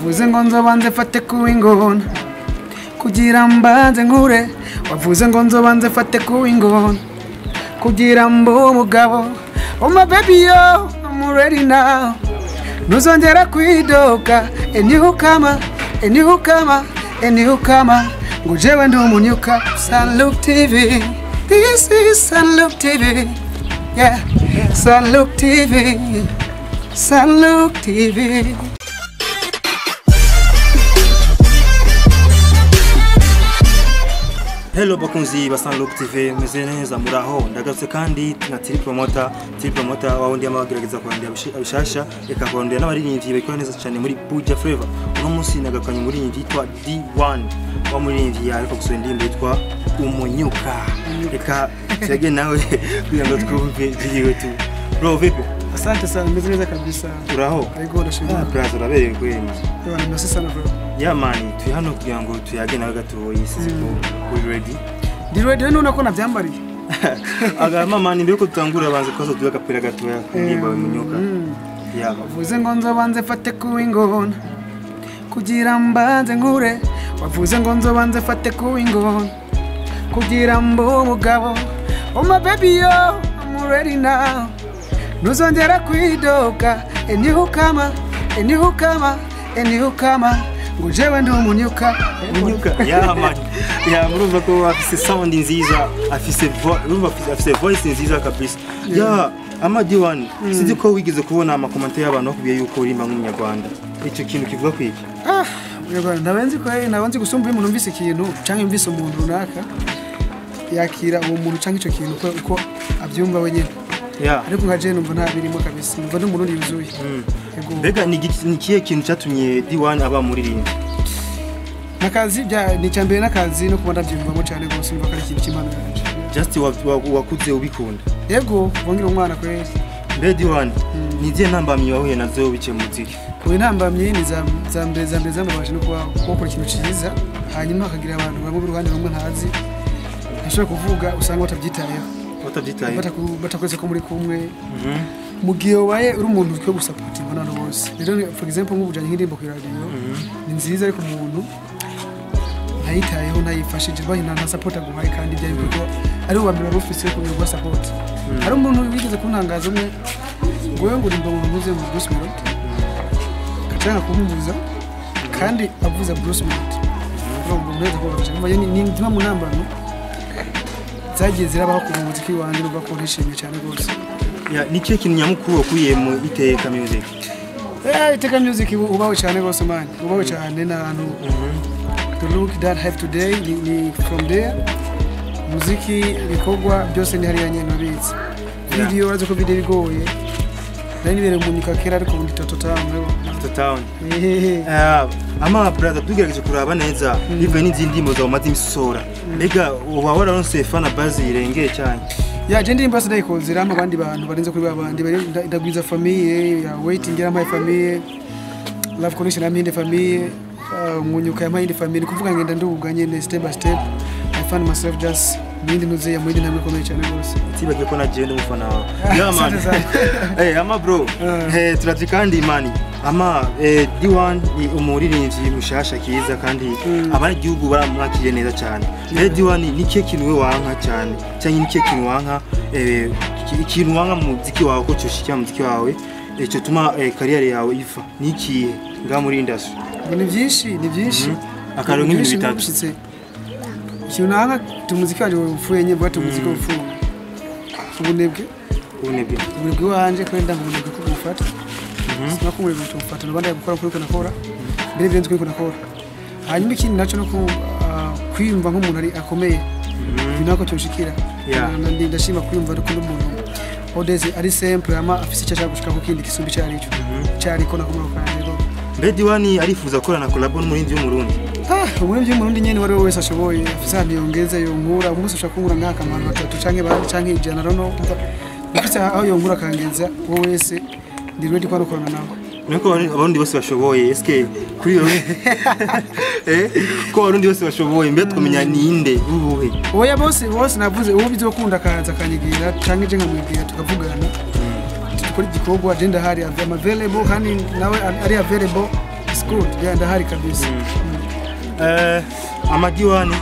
wavuze ngo nzobanze fate kuwingona kugira mbanze nkure wavuze ngo nzobanze fate kuwingona kugira mbo umugabo oh my baby yo I'm ready now nuzongera kwidoka a newcomer ngo jewe ndi umunyuka Sunlook TV this is Sunlook TV yeah Sunlook TV Sunlook TV. Hello bakunzi ba Sunlook TV meze neza muraho ndagarutse kandi na Tiri Promoter wawundi amagerageza kwandya abishasha eka kwandya n'abaririmbyi bakora neza cyane muri Buja Flavor uno munsi nagakanye muri yitwa D1 wa muririmbyi ariko gusura indirimbo yitwa Umunyuka eka cyage nawe kugira ngo twumve video tu bro vipi. Asante sana meze neza kabisa uraho ariko ndashimira plaza urabereye kwema bwana merci sana bro ya mani turi hano kugira ngo tuyage nawe gatoyi siko we ready ndi ready none uko navyambariye aga mama ni mbere ko tutangura banze kwazo duka kapira gatoya nimba Umunyuka ya wavuze ngo nzobanze fate kuwingona kugira mbanze nkure wavuze ngo nzobanze fate kuwingona kugira mbo umugabo oh my baby yo I'm ready now nuzongera kwidoka a newcomer ngo jewe ndi umunyuka ya man ya murumva ko afise sound nziza afise voice nziza kabisa ya ama D1 sinzi ko wigeze kubona ama commentaire y'abantu bakubwiye yuko urimba nk'umunyarwanda icyo kintu kivuga kwiki ndabenzi ko nabanzi gusumba umuntu umvise ikintu canke umvise umuntu runaka yakira uwo muntu canke ico kintu uko abyumva wenyene ariko nka je numva nta birimo kabisa numva ndi umuntu yuzuye mbega ni kiye kintu cyatumye D1 aba muririmba nakazi ni cyambere nakazi no kuba ndabyumvamo cyane gose mva kari ikintu cy'Imana yanje just wakuze ubikunda yego bongira umwana kwezi mbe D1 ni je ntambamye wahuye nazo bice muziki we ntambamye ni zambere zambabaje no kuba gukora ikintu cyiza hanyuma hakagira abantu bamwe b'uruhande rumwe ntazi ashobora kuvuga usanga batabyitayeho batakwese ko muri kumwe mu gihe waye uri umuntu cyo gusupport imana bose rero for example nk'ubujanye nk'indirimbo ku radio ni nziza ariko umuntu ntayitayeho ntayifashije bahina nta support aguhaye kandi bya bigo ari ubambira rufise ko byo support ari umuntu wigeze kuntangaza umwe ngo yo ngurimba mu muze mu Bruce Melody kacanga kumumuza kandi avuza Bruce Melody ngo mbeze ko baje ni ndima mu nambano zagiye zirabaho ku muziki wanje no bakoreshimye cyane gose ya ni cyo kintu nyamukuru okuye mu Iteka Music Iteka Music ubaho cyane gose man ubaho cyane n'ahantu to look that have today ni from there muziki bikogwa byose ni hariya nyene nabitse video razo ko video bigoye nani bere Umunyuka kera ariko undi town ama brother tugerageje kuraba neza bive n'izindi ndimo za umaze imisora mbega wahora ronse fana base irengeye cyane ya je ndirimbo se ndayikoze rama abandi bantu barenze kuri babandi ndagwiza famille ya waiting ya my famille love connection aminde famille Umunyuka yaminde famille kuvuga ngenda nduganye ne step by step I find myself just bindi nuze ya mwidi namwe komeye cyane gose tibage ko nagenda umufana wawe ya man ama bro turazi kandi imani ama D1 ni umuririmbyi mushasha kiza kandi abari gihugu baramwakiriye neza cyane D1 ni kiye kintu we wanka cyane cyangwa ni kiye kintu wanka ikintu wanka mu muziki wawe ko cyoshikira muziki wawe cyo tuma career yawe ifa nikiye nga muri industry ni byinshi akaro nk'ibintu bitatu ikintu nanga tumuziki waje ufuye nyemba tumuziki ufuye ubunebwe wanje kwenda ngo ubunebwe ko gufata sinakumwe ngo tumufata nabandi gukora kuri nakora mbere byenze kuri nakora hanyuma ikindi naco no kwiyumva nk'umuntu ari akomeye binako cyoshikira ndashima kwiyumva ariko n'umuntu odeze ari simple ama afise icyo gushika ku kindi kisumbi cyari ko nakomera kandi D1 arifuza korana collab n'umurinzi w'umurundi umurinzi w'umurundi nyene wari wese ashoboye afise yongeza yonkura umunsi ushaka kunkura nkaka abantu batatu canke bandi canke ijana rono ufise aho yonkura kangeza wo wese ndi ready ko korana nawe nuko abarundi bose bashoboye eske kuri yo ko abarundi bose bashoboye mbe twamenya ninde ubuhe oya bose navuze ubu bizokunda kaza kanyigira canke je nkamwigira tukavugana tukora igikogwa agenda hari available kandi nawe ari available it's good yeah ndahari kabisa amadiwani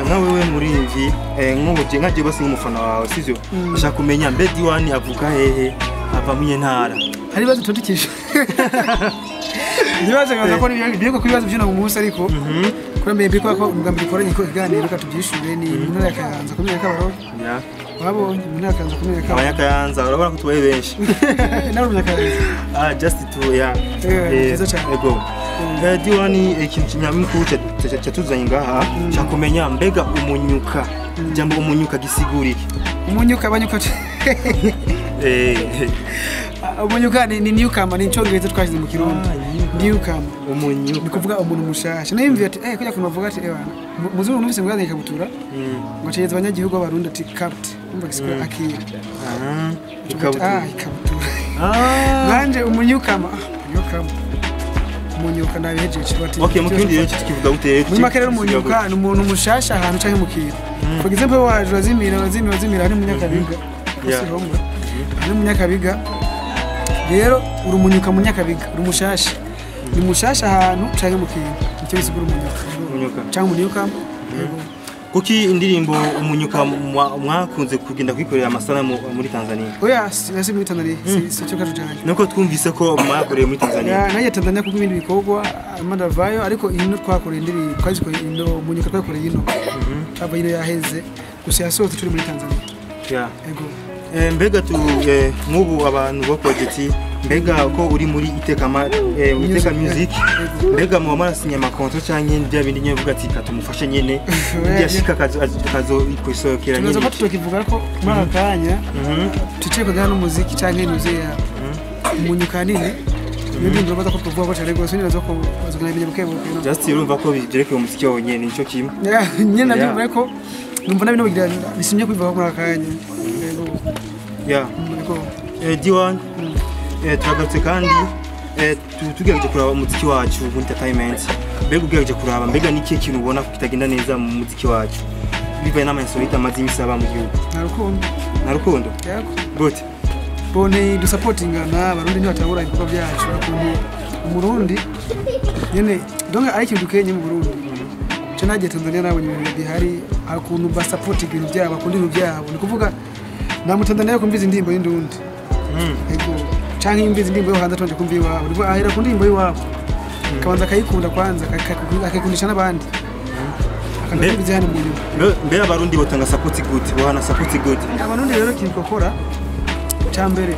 nka wewe murimvyi nk'ubuje nkaje basi nk'umufana wawe sivyo ashaka kumenya mbe diwani avuka hehe ava mu ntara hari bazo tudikisha nibaza ko nibyo kubibazo by'una mu munsi ariko kurambye biko ko ngambye koranye ko iganiro katubyishure ni umuntu yakayanza kumenya kabaro yeah wabonye umuntu yakayanza kumenya kabaro abanyakayanza urabona ko tubaye benshi nawe unyakayanza just to ego diwani ikintu kinyamukuru cyatuzanye ngaha cyakumenya mbega umunyuka jambo umunyuka gisigurike umunyuka abanyuka umunyuka ni newcomer ni ncyongereza twashize mu kirundi newcomer umunyuka ni kuvuga umuntu mushasha nayimviye ati kujya kunavuga ati muzuru nufise mwaza ikabutura ngo cyeza abanyagihugu b'abarundi ati capt umva gisikora akira ikabutura nanje umunyukama umunyuka nabihejeje cyubati okay mukindi rero kivuga gute muri makerero umunyuka ni umuntu mushasha ahantu canke mukira for example waje wazimira ari munyakabiga ari munyakabiga rero uri umunyuka munyakabiga uri mushasha ni mushasha ahantu canke mukira icyo bisigura umunyuka canke umunyuka kuki indirimbo umunyuka mwakunze kugenda kwikorera amasanamu muri Tanzania oya si muri Tanzania si cyo katujanye nuko twumvise ko mwakoreye muri Tanzania naye Tanzania kuko ibindi bikorwa amandavayo ariko ino twakoreye indiri twaziko ino umunyuka twakoreye ino aba ino yaheze gusa yasohotse turi muri Tanzania ego mbega tu nk'ubu abantu bo project mbega ko uri muri iteka music mbega mu marasinya amakonto cyangwa bya bindi nyine vuga ati katumufashe nyene yashika kazo ikwisokera nyine tuzo tukivuga ko mwakanya tuciye kugana n'umuziki cyangwa inuze ya umunyuka nini ibindi ndobaza ko tuvuga ko cyane gose ninazo ko bazugana ibintu bukebuke just urumva ko bigereke umuziki wonyene nico kimwe nyine nabyo ko numva nabino bigira bisimye kwivuga ko mwakanya Diwan turagarutse kandi tugereje kuraba umuziki wacu muri entertainment mbega ugereje kuraba mbega niki kintu ubona ko kitagenda neza mu muziki wacu bivaye n'amaso bita imisaba mu gihugu narukundo yego gute bone du supporting na barundi ni batabura ibikorwa byacu umurundi nyene donc ari kintu dukenye mu Burundi cyanagiye Tanzania nabonye ibintu bihari akuntu ba supporting ibintu byabo akundi ibintu byabo ni kuvuga na Tanzania kumviza indimbo y'indundi ego canke imviza indimbo yo hanze tonje kumviwa urwo ahera ku ndimbo yiwabo kabanza kayikunda kwanza akakundisha n'abandi akanabyiza hano mu nyuma mbere abarundi botanga support good bohana support good abarundi rero kinkokora cyambere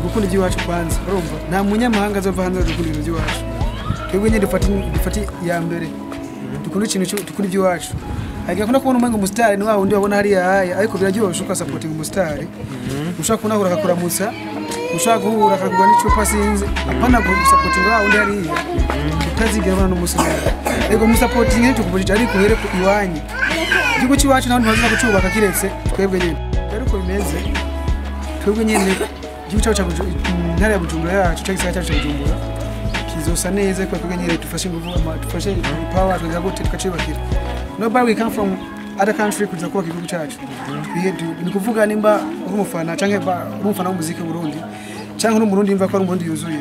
gukunda igiwacu kwanza urumva nta munyamahanga azova hanze gukunda igiwacu twebwe nyine dufati ya mbere dukunda ikintu dukunda igiwacu Agiye kuna kubona umengo umustar ni wawo ndi wabona hari yaya ariko biraryoshye uka supporting umustar ushaka kunahura akakura musa ushaka guhura akagwa n'icupa sinze apana go supporting wawo ndi hari utazigera bana n'umustar ego mu supporting ni tukubujije ariko here ku iwanyi gigo ciwacu naho ntibaza gucubaka kiretse twebwe nyine ariko bimeze twebwe nyine gigo cyacu ntare ya Bujumbura yacu cyangwa cyacu Bujumbura kizosa neza kwa twebwe nyine dufashe nguvu dufashe power tugagote tukacibakira nobody we come from other country kuza kuba kivugo cyacu ni kuvuga nimba urumufana canke urumufana w'umuziki mu Burundi canke n'umurundi imva ko ari umurundi yuzuye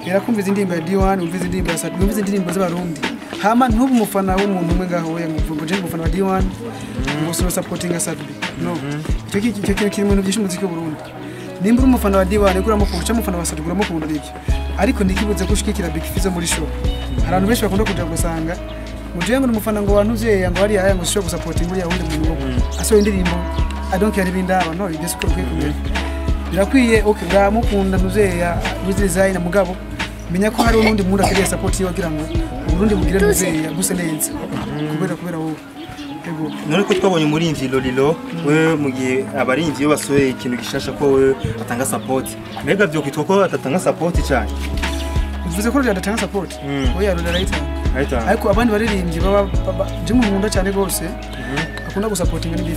era kumviza indimbo ya D1 umviza indimbo ya Sat umviza indimbo z'abarundi hama ntubu mufana w'umuntu umwe ngaho ye ngo je mufana wa D1 ngo so supporting Sat no icyo kiri mu byinshi umuziki mu Burundi nimba urumufana wa D1 kuramo ko uca mufana wa Sat kuramo ko ndabiki ariko ndikibuze kushikikira Big Fizzo muri show abantu benshi bakunda kuja gusanga Mujengo n'umufana ngo wantuze yango ari aya ngo sho supporting muri yahundi muntu aso indirimbo I don't care ibindaba no ibyo siko kwikumye birakwiye okay bramukunda nuzeya with design mugabo menya ko hari urundi muntu akiriye support yo kugira ngo urundi bugire nuzeya guse neza kubera wowe ego none ko twabonye muri imvi Lolilo we mugiye abarinzi yo basoye ikintu gishasha ko we atanga support mega byo kwitwa ko atatanga support cyane bivuze ko adatanga support oya Lolilo ariko abandi baririmbyi baba je mu munda cyane gose akunda gusupportinga ni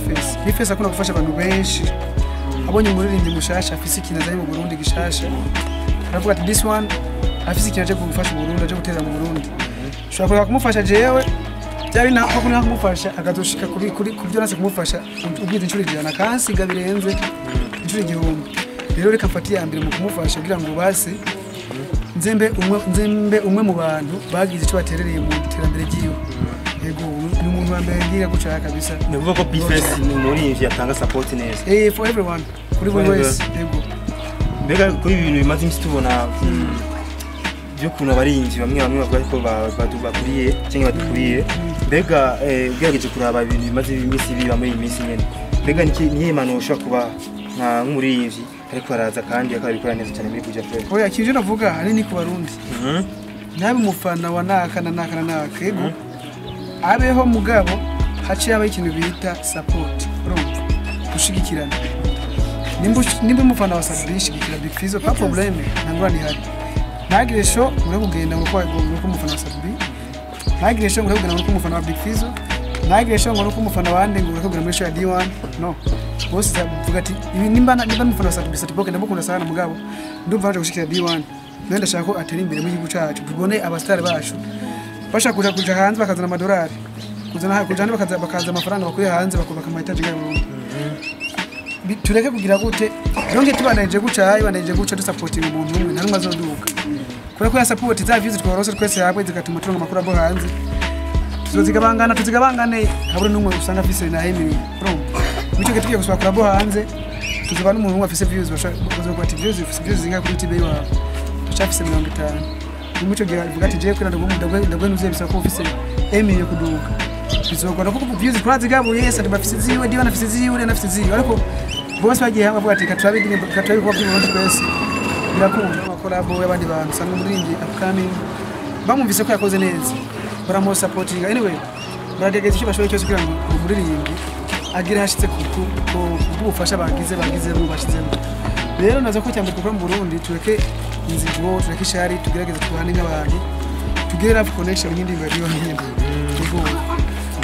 Bface akunda gufasha abantu benshi abonye umuririmbyi mushasha afise ikintu mu Burundi gishasha aravuga ati this one afise ikintu cyo gufasha mu Burundi cyo gutera mu Burundi ushobora kumufasha jewe byari nako kuna kumufasha agazoshika kuri kubyo nase kumufasha ubwize incuri jana kansiga birenze incuri igihumbi rero reka mfatiye ambere mu kumufasha kugira ngo base nzembe umwe mu bantu bagize icyo baterereye mu iterambere ry'iyo yego ni umuntu wa mbere ngira guca kabisa ni ukuvuga ko Bface ni umuririmbyi atanga support neza for everyone kuri buri wese yego mbega kuri ibintu bimaze imisi tubona byo kuntu abarinzi bamwe bavuga ko bakuriye cyangwa badakuriye mbega ugerageje kuraba ibintu bimaze imisi biba muri iyi minsi nyene mbega niye mano ushaka kuba nka nk'umurinzi ariko araza kandi akabikora neza cyane muri kujya fred oya kije navuga ari ni ku barundi nabe umufana wa naka yego abeho mugabo haciye aba ikintu bita support urumva gushigikirana nimba umufana wa Sabi shigikira Big Fizzo pa problem ntangurani hari ntagire sho muri kugenda ngo umufana wa Sabi ntagire sho ngo kugenda ngo umufana wa Big Fizzo ntagire sho ngo umufana wande ngo kugenda muri show ya D1 no bose bavuga ati nimba umufana wa Sabi Satiboke ndamukunda sana mugabo ndumva aje gushikira D1 nenda shaka ko atera imbere mu gihugu cyacu tubone abastari bacu bashaka kuja hanze bakazana amadolari kuzana bakaza amafaranga bakuye hanze bakubaka amahitaji yabo tureke kugira gute donge tubanaje guca ibanaje guca du supporting umuntu umwe nta numwe azoduka kure ko ya support za views tworose twese yabwe zigatuma turonga makuru abo hanze tuzigabangane habure numwe usanga afise na hemi bro mico ke tugiye gusubakura abo hanze tuziba n'umuntu umwe afise views bashaka kwati views zinga kuri TV wa tuchafise 50 umuco gira ivuga ati je kwenda ndagwe nuze bisaba ko ufise hemi yo kuduka bizogora kuko views twazigabuye yese ndabafise ziwe ndiba nafise ziwe nafise ziwe ariko bose bagiye hamwe bavuga ati katurabe kwa by'uburundi twese birakunda abakorabo y'abandi bantu sanga umurinzi upcoming bamumvise ko yakoze neza baramo supporting anyway baragerageza icyo bashoboye cyose kugira ngo umurinzi agire hashitse ku bufasha bagize mu bashizemo rero nazo ko cyambe kuva mu Burundi tureke inzigo tureke ishari tugerageza tubane nk'abantu tugera connection n'indi ngari yo nyine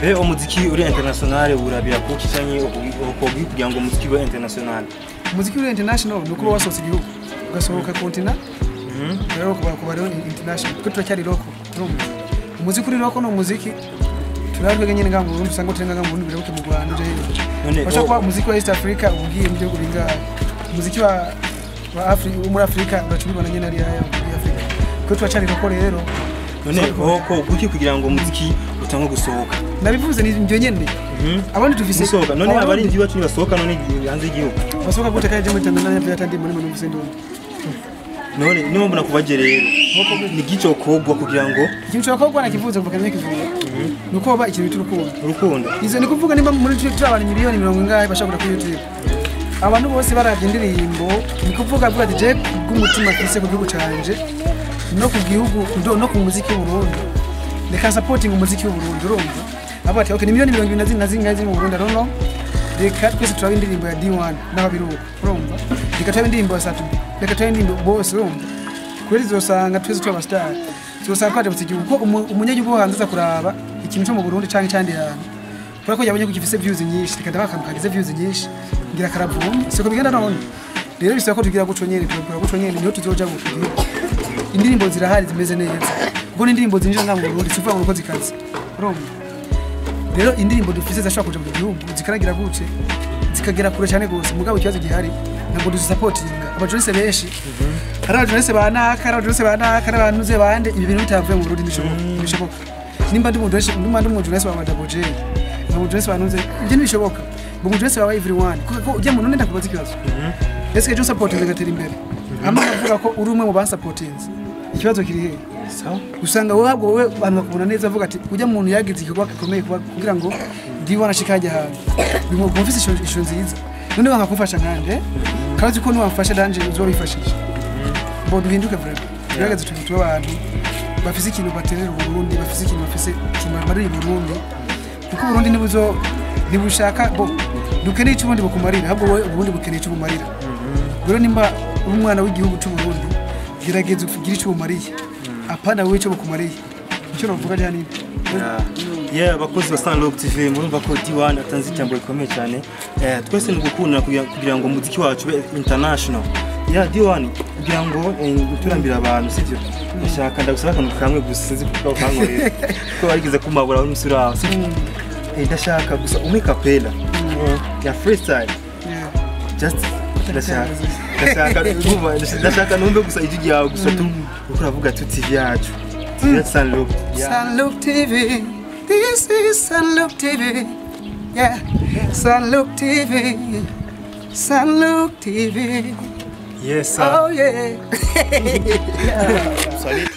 be umuziki uri international urabira ko kicanye ukogi kugira ngo umuziki uri international nuko wasose igihugu ugasohoka continent rero kuba rero international kuko turacyari loko umuziki uri loko no umuziki turabwe nyine ngambo Burundi usanga utenga ngambo Burundi biruke mu Rwanda je hino bashaka umuziki wa East Africa ugiye mu gihugu binga umuziki wa muri Africa bacubibona nyine ari aya muri Africa kuko turacyari loko rero none ko guki kugira ngo umuziki utanga gusohoka nabivuze ni njye nyene abandi tuvise gusohoka none abarinzi bacu basohoka none hanze igihugu basohoka gute kaje muri Tanzania byatandi muri mvise ndo none niyo mbona kubagerera ni gico kogwa kugira ngo ikintu cyo nakivuze kuvuga n'iki kivuga nuko ba ikintu urukundo izo ni kuvuga nimba muri turabana miliyoni 40 bashaka kuri YouTube abantu bose baravye indirimbo ni kuvuga ati je bw'umutima kise ku gihugu canje no ku gihugu no ku muziki w'Uburundi reka supporting umuziki w'Uburundi urumva abati okay ni miliyoni 20 mu Burundi no reka twese turabe indirimbo ya D1 n'ababiruka urumva reka turabe indirimbo ya Satubi reka turabe indirimbo bose urumva kweli zosanga twese twa star zosanga kwaje mu gihugu ko umunyagihugu hanze za kuraba ikintu cyo mu Burundi canke cyandi hantu kuko yabonye ko gifise views nyinshi reka ndabakantu kagize views nyinshi ngira karavumbi siko bigenda none rero bisaba ko tugira guco nyene niho tuzoja mu gihugu indirimbo zirahari zimeze neza ubwo indirimbo zinjira ngambo Burundi sivuga ngo zikaze urumva rero indirimbo dufise zashaka kuja mu gihugu zikaragira guce zikagera kure cyane gose mugabo ikibazo gihari ntabwo dusupportinga abajonise benshi abajonise banaka abanuze bande ibi bintu bitavuye mu Burundi bishoboka nimba ndi umujonise wa Madaboje umujonise banuze ibyo ntibishoboka umujonise wa everyone kuko ujya mu none ndakubaza ikibazo ese jo supportinga gatera imbere amavuga ko uri umwe mu basupportings ikibazo kiri he sawa usanga wowe abantu bakubona neza avuga ati ujya muntu yagize ikigo gikomeye kugira ngo D1 ashikaje hantu bimufise isho nziza none banga kufasha nkande kazi ko niwamfasha danje uzorifashije bo duhinduke vrema biragaze tuba abantu bafise ikintu baterera Burundi bafise ikintu bari Burundi kuko Burundi nibushaka bo dukeneye icubundi bukumarira ahubwo wowe Burundi bukeneye icubumarira rero nimba umwana w'igihugu cy'u Burundi gerageza kugira icubumariye apana wewe cyo bukumariye icyo navuga cyane bakozi ba Sunlock TV murumva ko D1 atanze icyambo gikomeye cyane twese ngukunda kugira ngo umuziki wacu be international D1 kugira ngo turambira abantu sivyo ndashaka ndagusaba akantu kamwe gusa sinzi kuko kankorera ko barigize kumabura n'umusura wawe sivyo ndashaka gusa umeka pela ya freestyle just ndashaka ndashaka numve gusa ijwi yawe gusa tu uravuga tuti vyacu Sunlook. Sunlook TV. This is Sunlook TV. Yeah. Sunlook TV. Sunlook TV. Yes, sir. Oh yeah. Salut.